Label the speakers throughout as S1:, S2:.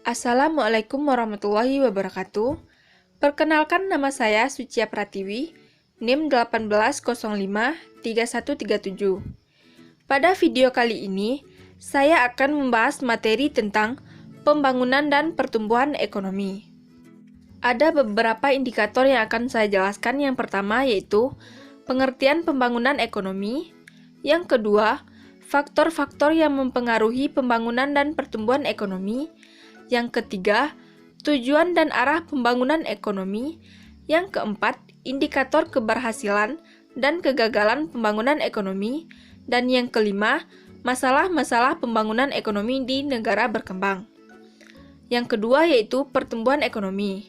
S1: Assalamualaikum warahmatullahi wabarakatuh. Perkenalkan, nama saya Sucia Pratiwi, NIM 18053137. Pada video kali ini, saya akan membahas materi tentang pembangunan dan pertumbuhan ekonomi. Ada beberapa indikator yang akan saya jelaskan. Yang pertama yaitu pengertian pembangunan ekonomi. Yang kedua, faktor-faktor yang mempengaruhi pembangunan dan pertumbuhan ekonomi. Yang ketiga, tujuan dan arah pembangunan ekonomi. Yang keempat, indikator keberhasilan dan kegagalan pembangunan ekonomi. Dan yang kelima, masalah-masalah pembangunan ekonomi di negara berkembang. Yang kedua yaitu pertumbuhan ekonomi.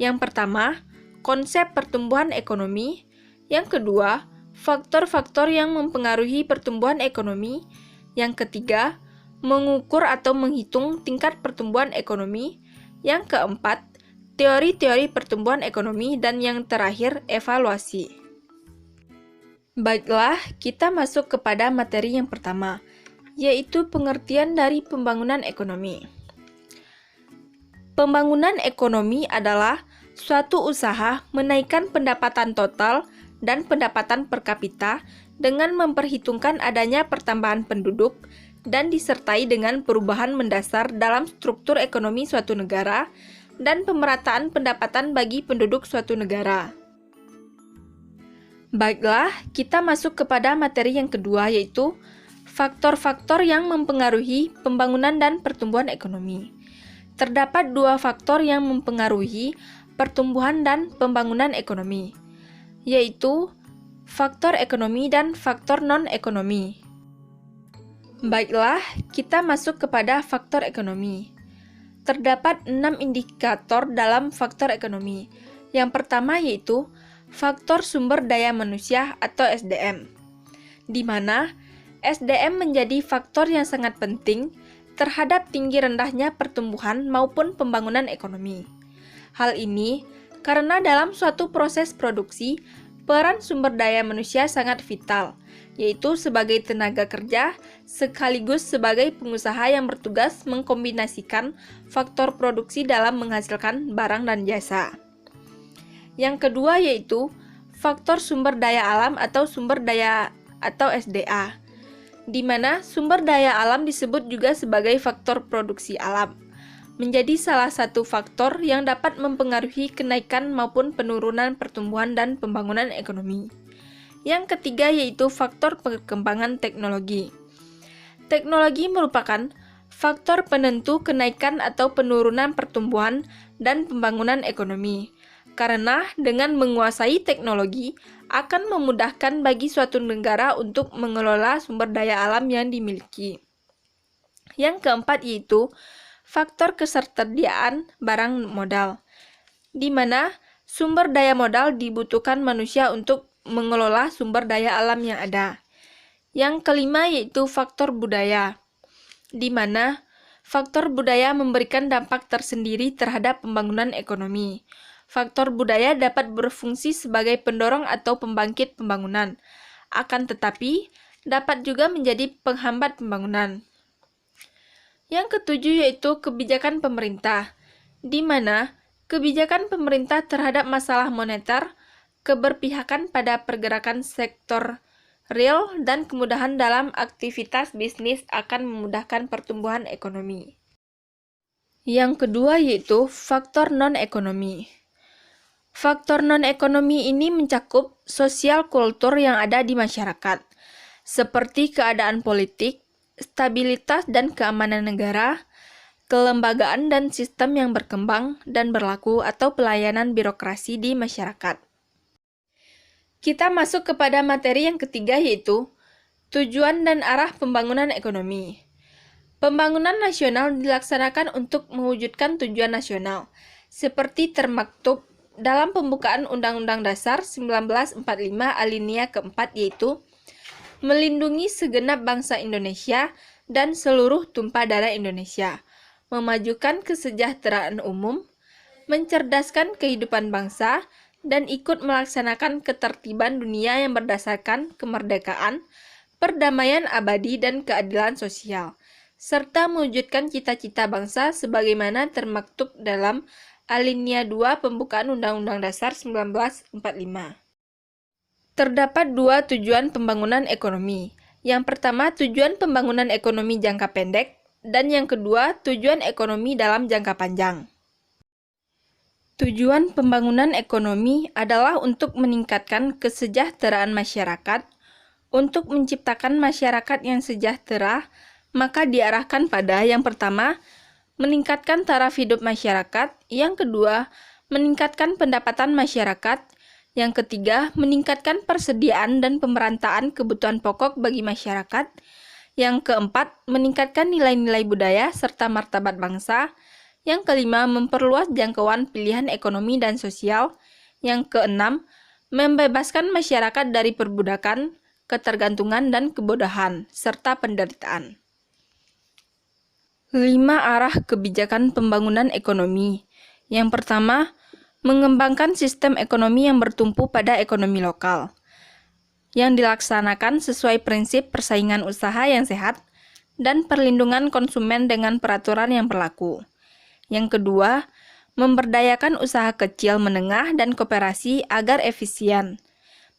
S1: Yang pertama, konsep pertumbuhan ekonomi. Yang kedua, faktor-faktor yang mempengaruhi pertumbuhan ekonomi. Yang ketiga, mengukur atau menghitung tingkat pertumbuhan ekonomi. Yang keempat, teori-teori pertumbuhan ekonomi. Dan yang terakhir, evaluasi. Baiklah, kita masuk kepada materi yang pertama, yaitu pengertian dari pembangunan ekonomi. Pembangunan ekonomi adalah suatu usaha menaikkan pendapatan total dan pendapatan per kapita dengan memperhitungkan adanya pertambahan penduduk dan disertai dengan perubahan mendasar dalam struktur ekonomi suatu negara dan pemerataan pendapatan bagi penduduk suatu negara. Baiklah, kita masuk kepada materi yang kedua, yaitu faktor-faktor yang mempengaruhi pembangunan dan pertumbuhan ekonomi. Terdapat dua faktor yang mempengaruhi pertumbuhan dan pembangunan ekonomi, yaitu faktor ekonomi dan faktor non-ekonomi. Baiklah, kita masuk kepada faktor ekonomi. Terdapat 6 indikator dalam faktor ekonomi. Yang pertama yaitu faktor sumber daya manusia atau SDM, di mana SDM menjadi faktor yang sangat penting terhadap tinggi rendahnya pertumbuhan maupun pembangunan ekonomi. Hal ini karena dalam suatu proses produksi, peran sumber daya manusia sangat vital, yaitu sebagai tenaga kerja sekaligus sebagai pengusaha yang bertugas mengkombinasikan faktor produksi dalam menghasilkan barang dan jasa. Yang kedua yaitu faktor sumber daya alam atau sumber daya atau SDA, di mana sumber daya alam disebut juga sebagai faktor produksi alam, menjadi salah satu faktor yang dapat mempengaruhi kenaikan maupun penurunan pertumbuhan dan pembangunan ekonomi. Yang ketiga yaitu faktor perkembangan teknologi. Teknologi merupakan faktor penentu kenaikan atau penurunan pertumbuhan dan pembangunan ekonomi, karena dengan menguasai teknologi akan memudahkan bagi suatu negara untuk mengelola sumber daya alam yang dimiliki. Yang keempat yaitu faktor ketersediaan barang modal, di mana sumber daya modal dibutuhkan manusia untuk mengelola sumber daya alam yang ada. Yang kelima yaitu faktor budaya, di mana faktor budaya memberikan dampak tersendiri terhadap pembangunan ekonomi. Faktor budaya dapat berfungsi sebagai pendorong atau pembangkit pembangunan, akan tetapi dapat juga menjadi penghambat pembangunan. Yang ketujuh yaitu kebijakan pemerintah, di mana kebijakan pemerintah terhadap masalah moneter, keberpihakan pada pergerakan sektor real, dan kemudahan dalam aktivitas bisnis akan memudahkan pertumbuhan ekonomi. Yang kedua yaitu faktor non-ekonomi. Faktor non-ekonomi ini mencakup sosial kultur yang ada di masyarakat, seperti keadaan politik, stabilitas dan keamanan negara, kelembagaan dan sistem yang berkembang dan berlaku atau pelayanan birokrasi di masyarakat. Kita masuk kepada materi yang ketiga yaitu tujuan dan arah pembangunan ekonomi. Pembangunan nasional dilaksanakan untuk mewujudkan tujuan nasional, seperti termaktub dalam pembukaan Undang-Undang Dasar 1945 alinea keempat, yaitu melindungi segenap bangsa Indonesia dan seluruh tumpah darah Indonesia, memajukan kesejahteraan umum, mencerdaskan kehidupan bangsa, dan ikut melaksanakan ketertiban dunia yang berdasarkan kemerdekaan, perdamaian abadi, dan keadilan sosial, serta mewujudkan cita-cita bangsa sebagaimana termaktub dalam Alinea 2 Pembukaan Undang-Undang Dasar 1945. Terdapat dua tujuan pembangunan ekonomi. Yang pertama, tujuan pembangunan ekonomi jangka pendek, dan yang kedua, tujuan ekonomi dalam jangka panjang. Tujuan pembangunan ekonomi adalah untuk meningkatkan kesejahteraan masyarakat. Untuk menciptakan masyarakat yang sejahtera, maka diarahkan pada yang pertama, meningkatkan taraf hidup masyarakat, yang kedua, meningkatkan pendapatan masyarakat, yang ketiga, meningkatkan persediaan dan pemerataan kebutuhan pokok bagi masyarakat, yang keempat, meningkatkan nilai-nilai budaya serta martabat bangsa, yang kelima, memperluas jangkauan pilihan ekonomi dan sosial, yang keenam, membebaskan masyarakat dari perbudakan, ketergantungan, dan kebodohan, serta penderitaan. 5 arah kebijakan pembangunan ekonomi. Yang pertama, mengembangkan sistem ekonomi yang bertumpu pada ekonomi lokal, yang dilaksanakan sesuai prinsip persaingan usaha yang sehat dan perlindungan konsumen dengan peraturan yang berlaku. Yang kedua, memberdayakan usaha kecil menengah dan koperasi agar efisien,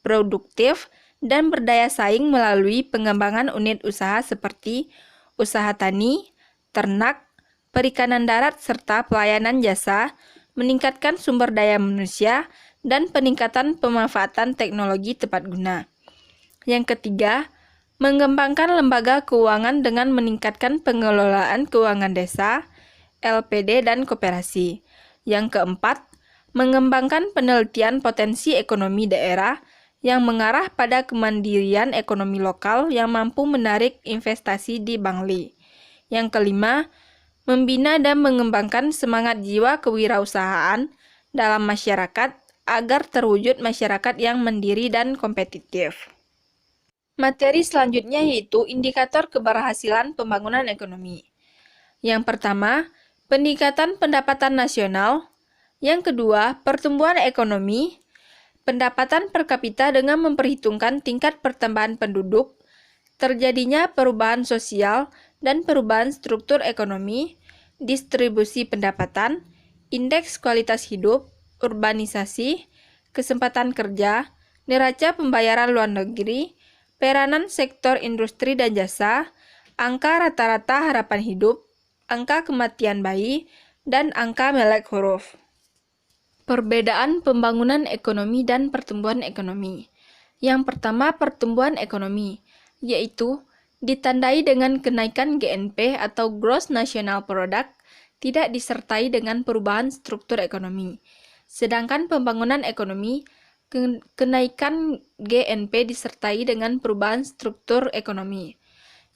S1: produktif, dan berdaya saing melalui pengembangan unit usaha seperti usaha tani, ternak, perikanan darat, serta pelayanan jasa, meningkatkan sumber daya manusia, dan peningkatan pemanfaatan teknologi tepat guna. Yang ketiga, mengembangkan lembaga keuangan dengan meningkatkan pengelolaan keuangan desa, LPD, dan koperasi. Yang keempat, mengembangkan penelitian potensi ekonomi daerah yang mengarah pada kemandirian ekonomi lokal yang mampu menarik investasi di Bangli. Yang kelima, membina dan mengembangkan semangat jiwa kewirausahaan dalam masyarakat agar terwujud masyarakat yang mandiri dan kompetitif. Materi selanjutnya yaitu indikator keberhasilan pembangunan ekonomi. Yang pertama, peningkatan pendapatan nasional. Yang kedua, pertumbuhan ekonomi, pendapatan per kapita dengan memperhitungkan tingkat pertambahan penduduk, terjadinya perubahan sosial dan perubahan struktur ekonomi, distribusi pendapatan, indeks kualitas hidup, urbanisasi, kesempatan kerja, neraca pembayaran luar negeri, peranan sektor industri dan jasa, angka rata-rata harapan hidup, angka kematian bayi, dan angka melek huruf. Perbedaan pembangunan ekonomi dan pertumbuhan ekonomi. Yang pertama, pertumbuhan ekonomi, yaitu ditandai dengan kenaikan GNP atau Gross National Product, tidak disertai dengan perubahan struktur ekonomi. Sedangkan pembangunan ekonomi, kenaikan GNP disertai dengan perubahan struktur ekonomi.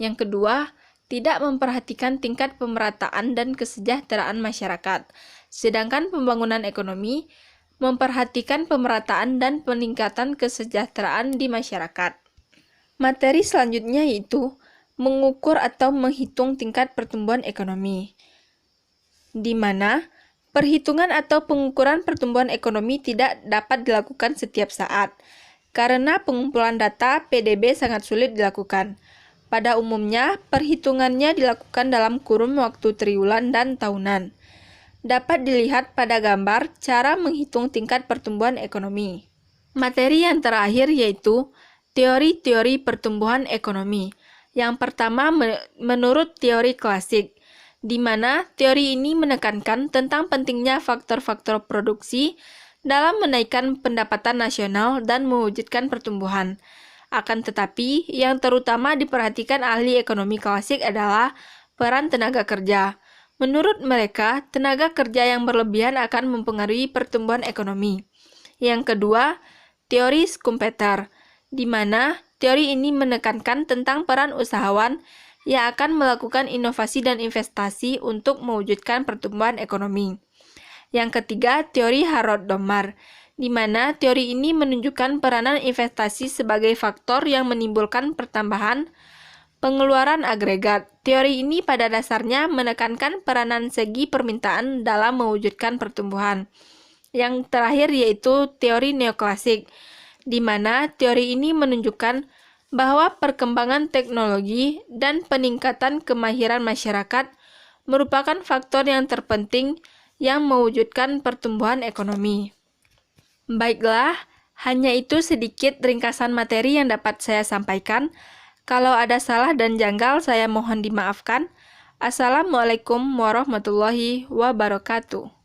S1: Yang kedua, tidak memperhatikan tingkat pemerataan dan kesejahteraan masyarakat. Sedangkan pembangunan ekonomi memperhatikan pemerataan dan peningkatan kesejahteraan di masyarakat. Materi selanjutnya yaitu mengukur atau menghitung tingkat pertumbuhan ekonomi, di mana perhitungan atau pengukuran pertumbuhan ekonomi tidak dapat dilakukan setiap saat, karena pengumpulan data PDB sangat sulit dilakukan. Pada umumnya, perhitungannya dilakukan dalam kurun waktu triwulan dan tahunan. Dapat dilihat pada gambar cara menghitung tingkat pertumbuhan ekonomi. Materi yang terakhir yaitu teori-teori pertumbuhan ekonomi. Yang pertama menurut teori klasik, di mana teori ini menekankan tentang pentingnya faktor-faktor produksi dalam menaikkan pendapatan nasional dan mewujudkan pertumbuhan. Akan tetapi, yang terutama diperhatikan ahli ekonomi klasik adalah peran tenaga kerja. Menurut mereka, tenaga kerja yang berlebihan akan mempengaruhi pertumbuhan ekonomi. Yang kedua, teori Schumpeter, di mana teori ini menekankan tentang peran usahawan yang akan melakukan inovasi dan investasi untuk mewujudkan pertumbuhan ekonomi. Yang ketiga, teori Harrod-Domar, di mana teori ini menunjukkan peranan investasi sebagai faktor yang menimbulkan pertambahan pengeluaran agregat. Teori ini pada dasarnya menekankan peranan segi permintaan dalam mewujudkan pertumbuhan. Yang terakhir yaitu teori neoklasik, di mana teori ini menunjukkan bahwa perkembangan teknologi dan peningkatan kemahiran masyarakat merupakan faktor yang terpenting yang mewujudkan pertumbuhan ekonomi. Baiklah, hanya itu sedikit ringkasan materi yang dapat saya sampaikan. Kalau ada salah dan janggal, saya mohon dimaafkan. Assalamualaikum warahmatullahi wabarakatuh.